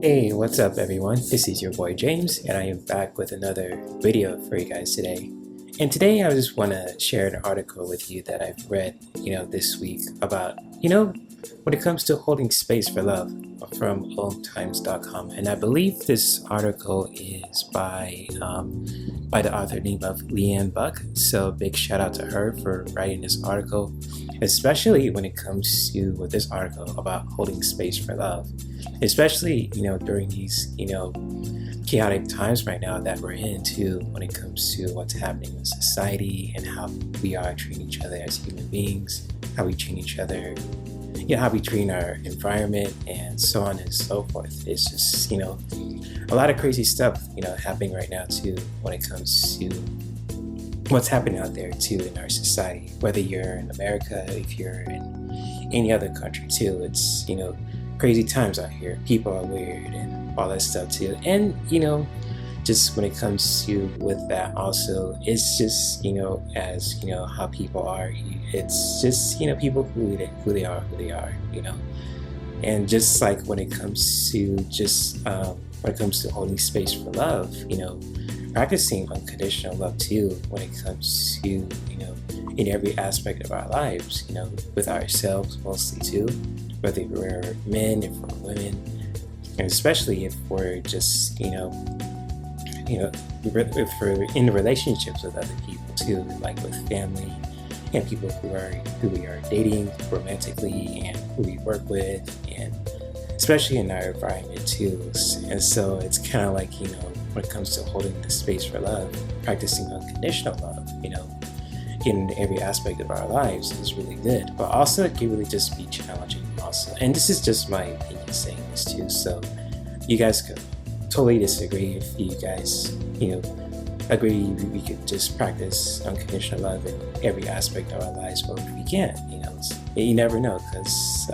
Hey, what's up everyone? This is your boy James and I am back with another video for you guys today. And today I just want to share an article with you that I've read, this week about, when it comes to holding space for love from oldtimes.com. And I believe this article is by the author named of Leanne Buck. So big shout out to her for writing this article, especially when it comes to with this article about holding space for love, especially, during these, chaotic times right now that we're in too, when it comes to what's happening in society and how we are treating each other as human beings, how we treat each other, how we treat our environment, and so on and so forth. It's just, a lot of crazy stuff, happening right now too, when it comes to what's happening out there too in our society, whether you're in America, if you're in any other country too. It's, crazy times out here. People are weird and all that stuff too. And, just when it comes to with that also, it's just, as, how people are, it's just, people who they are, and just like when it comes to holding space for love, practicing unconditional love too, when it comes to, in every aspect of our lives, with ourselves mostly too, whether we're men, if we're women, and especially if we're just, if we're in relationships with other people too, like with family and people who we are dating romantically and who we work with, and especially in our environment too. And so it's kind of like, when it comes to holding the space for love, practicing unconditional love, in every aspect of our lives is really good, but also it can really just be challenging also. And this is just my opinion saying this too, so you guys could totally disagree if you guys, agree we could just practice unconditional love in every aspect of our lives, but if we can't, you never know, because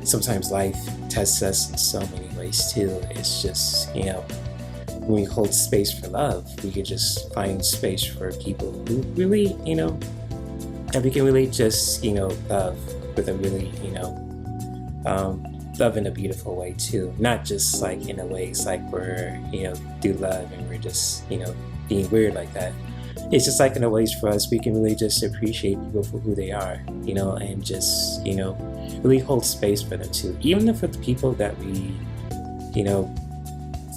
sometimes life tests us in so many ways too. It's just, when we hold space for love, we can just find space for people who really, that we can really just, love with a really, love in a beautiful way too. Not just like in a way it's like we're, do love and we're just, being weird like that. It's just like in a ways for us, we can really just appreciate people for who they are, and just, really hold space for them too. Even for the people that we,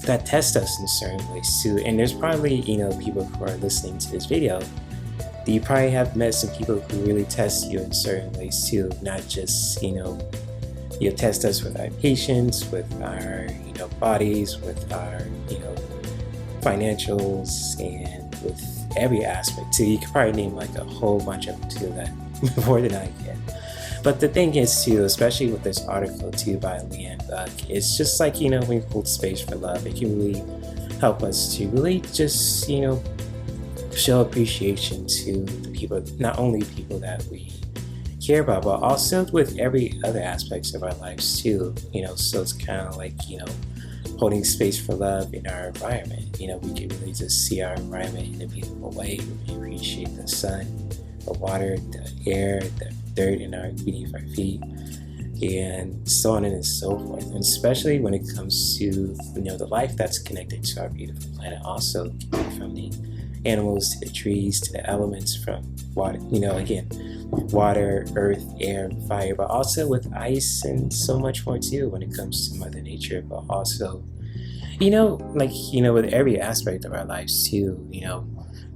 that test us in certain ways too. And there's probably, people who are listening to this video, you probably have met some people who really test you in certain ways too, not just, you test us with our patience, with our, bodies, with our, financials, and with every aspect too. You could probably name like a whole bunch of them too, that more than I can. But the thing is too, especially with this article too by Leanne Buck, it's just like, when we hold space for love, it can really help us to really just, show appreciation to the people, not only people that we care about, but also with every other aspects of our lives too, so it's kind of like, holding space for love in our environment. We can really just see our environment in a beautiful way. We appreciate the sun, the water, the air, the dirt beneath our feet, and so on and so forth. And especially when it comes to, the life that's connected to our beautiful planet also, from the animals to the trees to the elements, from water, again, water, earth, air, fire, but also with ice and so much more too when it comes to Mother Nature, but also, with every aspect of our lives too,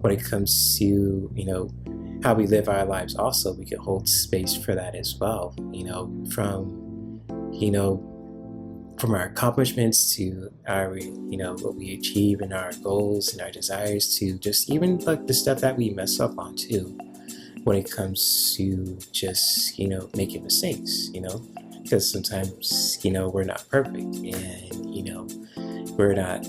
when it comes to, how we live our lives also, we can hold space for that as well, from our accomplishments to our, what we achieve and our goals and our desires, to just even like the stuff that we mess up on too, when it comes to just, making mistakes, because sometimes, we're not perfect, and, we're not,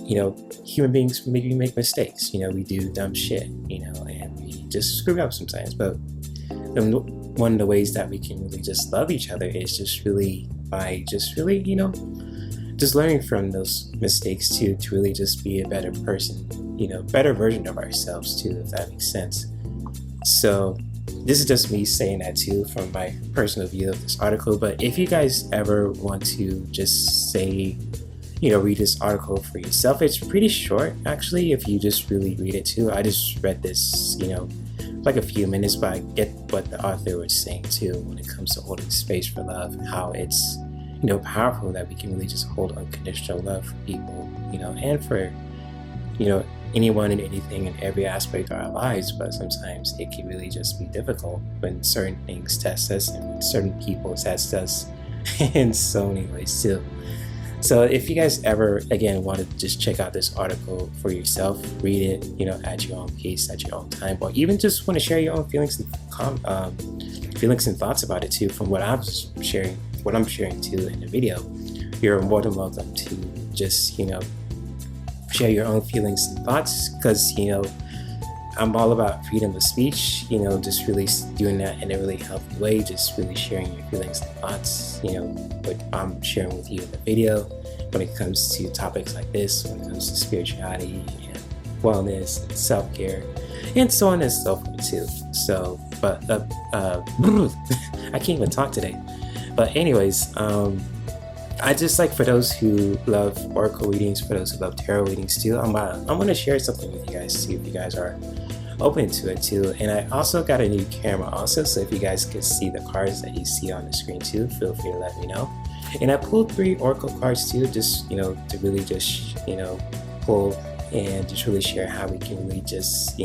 human beings, maybe make mistakes, we do dumb shit, and we just screw up sometimes. But one of the ways that we can really just love each other is just really by just really, just learning from those mistakes too, to really just be a better person, better version of ourselves too, if that makes sense. So this is just me saying that too from my personal view of this article. But if you guys ever want to just say, read this article for yourself. It's pretty short, actually, if you just really read it too. I just read this, like a few minutes, but I get what the author was saying too when it comes to holding space for love, how it's, powerful that we can really just hold unconditional love for people, and for, anyone and anything in every aspect of our lives. But sometimes it can really just be difficult when certain things test us and when certain people test us in so many ways too. So if you guys ever, again, want to just check out this article for yourself, read it, at your own pace, at your own time, or even just want to share your own feelings and thoughts about it too, from what I'm sharing too in the video, you're more than welcome to just, share your own feelings and thoughts, because, I'm all about freedom of speech, just really doing that in a really healthy way, just really sharing your feelings and thoughts, what I'm sharing with you in the video when it comes to topics like this, when it comes to spirituality and wellness and self-care and so on and so forth too. So, but I can't even talk today. But anyways, I just like, for those who love oracle readings, for those who love tarot readings too, I'm going to share something with you guys, see if you guys are open to it too. And I also got a new camera also, so if you guys could see the cards that you see on the screen too, feel free to let me know. And I pulled 3 oracle cards too, just to really just pull and just really share how we can really just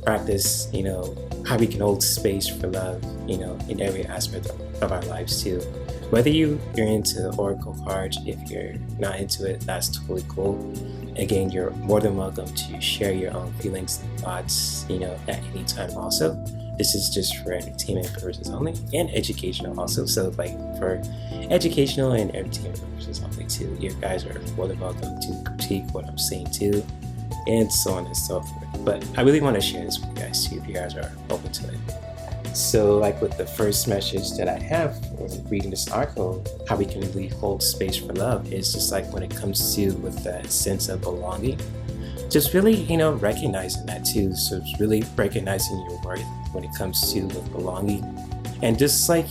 practice how we can hold space for love in every aspect of our lives too. Whether you're into oracle cards, if you're not into it, that's totally cool. Again, you're more than welcome to share your own feelings and thoughts, at any time also. This is just for entertainment purposes only, and educational also. So like for educational and entertainment purposes only too, you guys are more than welcome to critique what I'm saying too, and so on and so forth. But I really want to share this with you guys too, if you guys are open to it. So like with the first message that I have when reading this article, how we can really hold space for love is just like when it comes to with that sense of belonging, just really, recognizing that too. So it's really recognizing your worth when it comes to with belonging. And just like,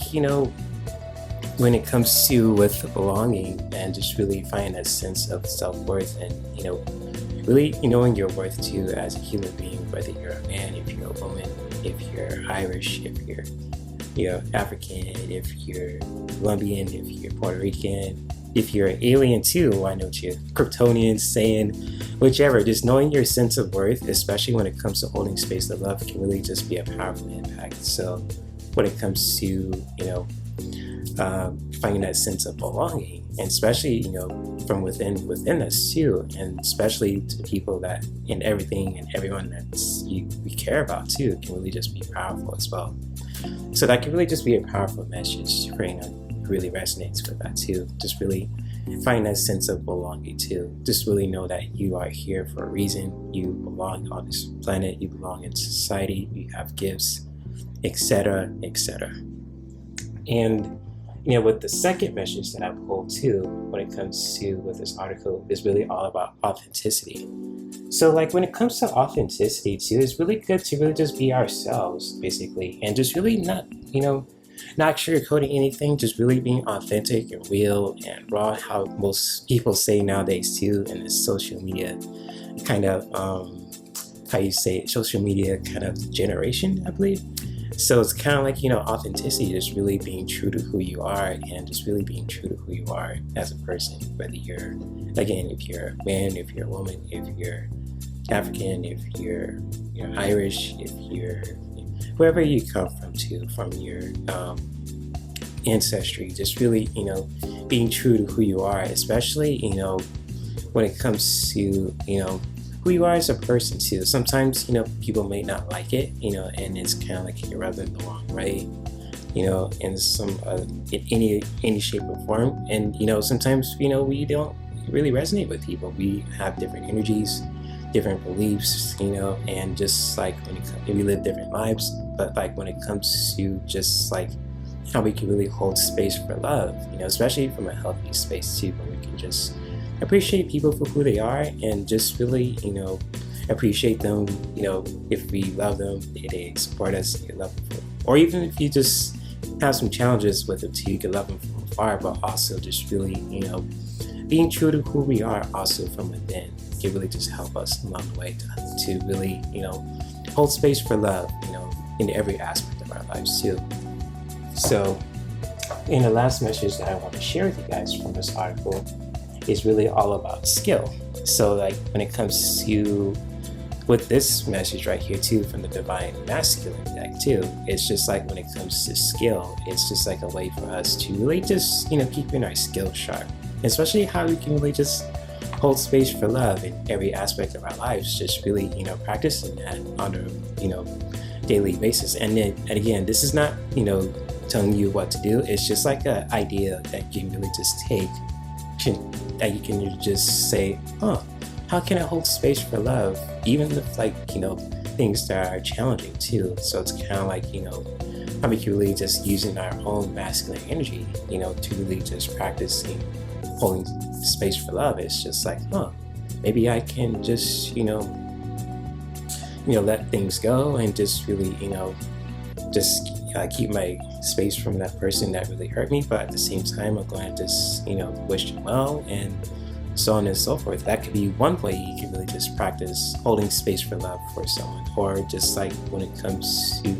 when it comes to with belonging and just really finding that sense of self-worth and, really knowing your worth too as a human being, whether you're a man, if you're a woman, if you're Irish, if you're African, if you're Colombian, if you're Puerto Rican, if you're an alien too, I know what you're Kryptonian, saying, whichever, just knowing your sense of worth, especially when it comes to holding space of love, can really just be a powerful impact. So when it comes to, finding that sense of belonging, and especially, from within us too, and especially to the people that in everything and everyone that we care about too, can really just be powerful as well. So that can really just be a powerful message for anyone who really resonates with that too. Just really find that sense of belonging too. Just really know that you are here for a reason. You belong on this planet. You belong in society. You have gifts, etc., etc. And with the second message that I pulled too, when it comes to with this article, is really all about authenticity. So like when it comes to authenticity too, it's really good to really just be ourselves basically, and just really not sugarcoating anything, just really being authentic and real and raw, how most people say nowadays too in this social media kind of social media kind of generation, I believe. So it's kind of like, authenticity, just really being true to who you are, and just really being true to who you are as a person, whether you're, again, if you're a man, if you're a woman, if you're African, if you're Irish, if you're wherever you come from too, from your ancestry, just really, being true to who you are, especially, when it comes to, who you are as a person too. Sometimes, people may not like it, and it's kind of like you rub them the wrong way, in some, in any shape or form. And, sometimes, we don't really resonate with people. We have different energies, different beliefs, and just like we live different lives. But like when it comes to just like how we can really hold space for love, especially from a healthy space too, where we can just appreciate people for who they are, and just really, appreciate them, if we love them, they support us, they love them. Or even if you just have some challenges with them too, you can love them from afar, but also just really, being true to who we are also from within can really just help us along the way to really, hold space for love, in every aspect of our lives too. So in the last message that I want to share with you guys from this article is really all about skill. So like when it comes to with this message right here too from the Divine Masculine deck too, it's just like when it comes to skill, it's just like a way for us to really just, keeping our skills sharp, especially how we can really just hold space for love in every aspect of our lives, just really, practicing that on a, daily basis. And then, and again, this is not, telling you what to do. It's just like an idea that you can really just take, that you can just say, how can I hold space for love? Even with things that are challenging too. So it's kind of like, how we can really just using our own masculine energy, to really just practicing holding space for love. It's just like, maybe I can just, let things go and just really, just keep my space from that person that really hurt me. But at the same time, I'm going to just, wish them well and so on and so forth. That could be one way you can really just practice holding space for love for someone, or just like when it comes to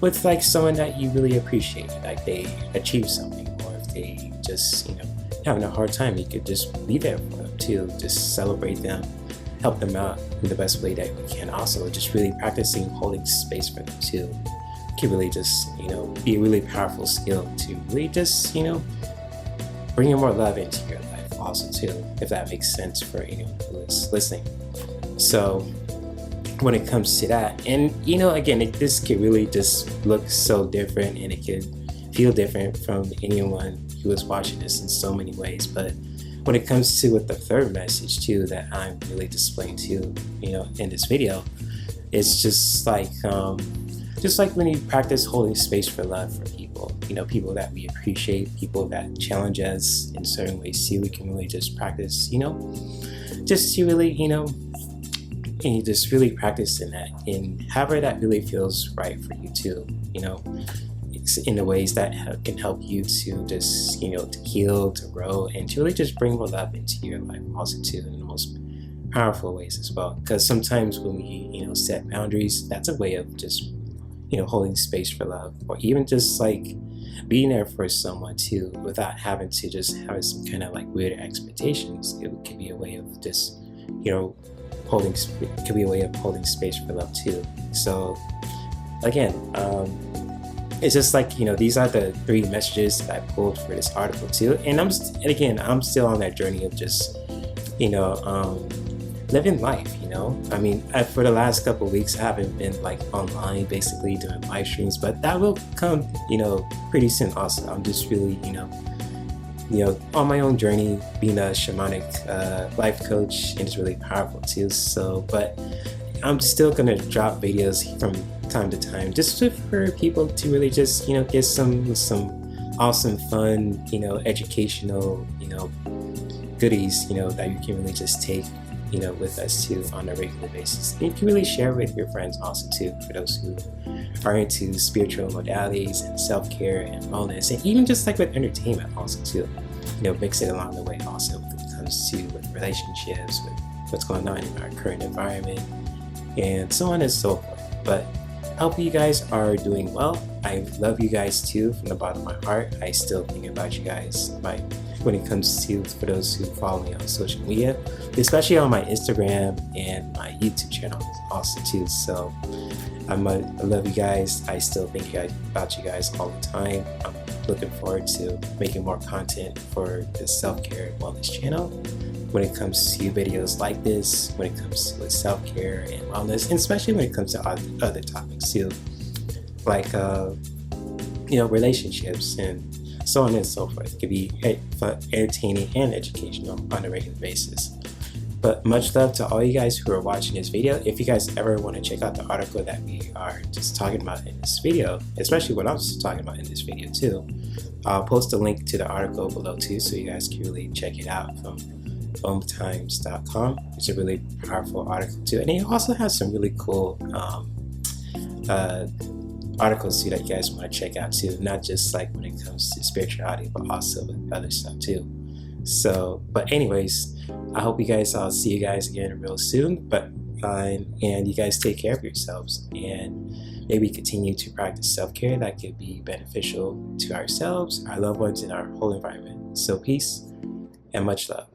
with like someone that you really appreciate, like they achieve something, or if they just having a hard time, you could just be there for them too, just celebrate them, help them out in the best way that we can. Also just really practicing holding space for them too can really just be a really powerful skill to really just bring more love into your life also too, if that makes sense for anyone who is listening. So when it comes to that, and again, this could really just look so different, and it could feel different from anyone who is watching this in so many ways. But when it comes to with the third message too that I'm really displaying to in this video, it's just like when you practice holding space for love for people, people that we appreciate, people that challenge us in certain ways too, we can really just practice, just to really, and you just really practice in that, in however that really feels right for you too, in the ways that can help you to just, to heal, to grow, and to really just bring more love into your life also too, in the most powerful ways as well. Because sometimes when we, set boundaries, that's a way of just, holding space for love, or even just like being there for someone too, without having to just have some kind of like weird expectations. It could be a way of just, could be a way of holding space for love too. So again, it's just like, these are the three messages that I pulled for this article too. And I'm still on that journey of just, living life, I mean, for the last couple of weeks, I haven't been like online, basically doing live streams, but that will come, pretty soon also. I'm just really, on my own journey, being a shamanic life coach, and it's really powerful too. So, but I'm still gonna drop videos from time to time, just for people to really just, get some awesome, fun, educational, goodies, that you can really just take, with us too on a regular basis. And you can really share with your friends also too, for those who are into spiritual modalities and self-care and wellness, and even just like with entertainment also too, mix it along the way also when it comes to with relationships, with what's going on in our current environment, and so on and so forth. But I hope you guys are doing well. I love you guys too from the bottom of my heart. I still think about you guys when it comes to, for those who follow me on social media, especially on my Instagram and my YouTube channel also too. So I love you guys. I still think about you guys all the time. I'm looking forward to making more content for the self-care and wellness channel when it comes to videos like this, when it comes to self-care and wellness, and especially when it comes to other topics too, like relationships and so on and so forth. It could be entertaining and educational on a regular basis. But much love to all you guys who are watching this video. If you guys ever want to check out the article that we are just talking about in this video, especially what I was talking about in this video too, I'll post a link to the article below too, so you guys can really check it out from ometimes.com. It's a really powerful article too, and it also has some really cool articles too that you guys want to check out too, not just like when it comes to spirituality, but also with other stuff too. But anyways, I hope I'll see you guys again real soon. And you guys take care of yourselves and maybe continue to practice self-care that could be beneficial to ourselves, our loved ones, and our whole environment. So peace and much love.